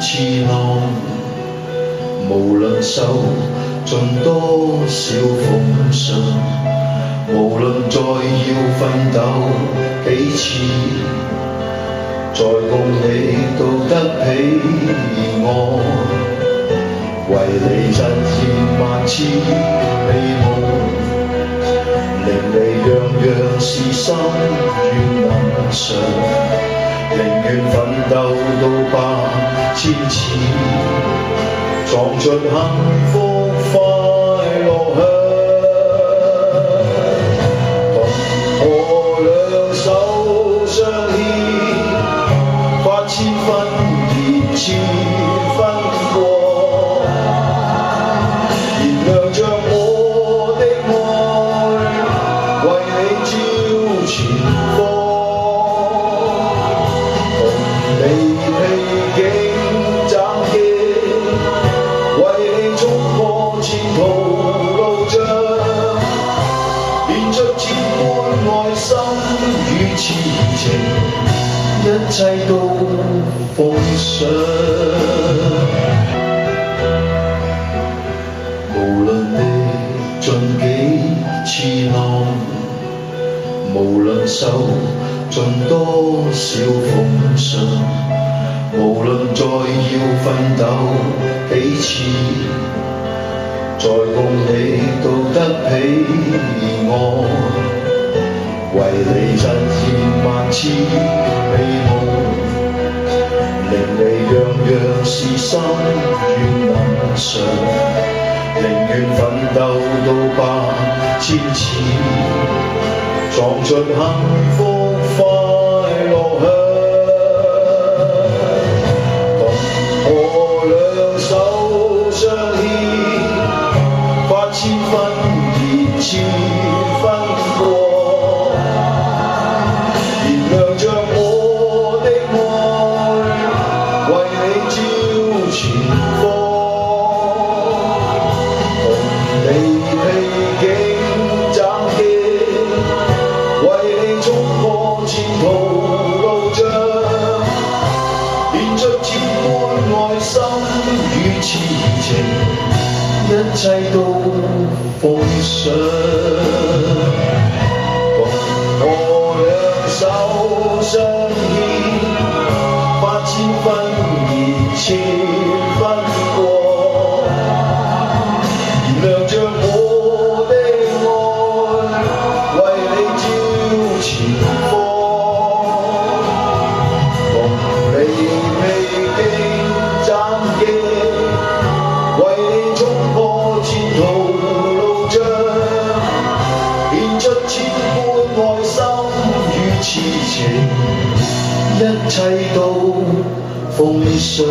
次浪，無論受盡多少風霜，無論再要奮鬥幾次，再共你都得彼岸。為你實現萬次美夢，令你樣樣事心願能償，寧願奮鬥到8000次，撞出幸福快樂香。同我兩手相牽，發千分熱千分光。前方，同你披荊斬棘，為你衝破前途路障，獻出千般愛心與痴情，一切都奉上。無論歷盡幾次浪，無論受盡多少風霜，無論再要奮鬥幾次，再共你都得彼岸。為你實現萬次美夢，令你樣樣事心願能償，寧願奮鬥到8000次，撞出幸福快樂香。同我兩手相牽，發千分熱千分光，燃亮着我的愛，為你照前方。同你披荊斬棘，衝破前途路障，獻出千般愛心與痴情，一切都奉上。同我兩手相牽，發千分熱千分光，燃亮着我的愛，為你照前方。同你披荊斬棘，為你衝破前途路障，獻出千般愛心與痴情，一切都奉上。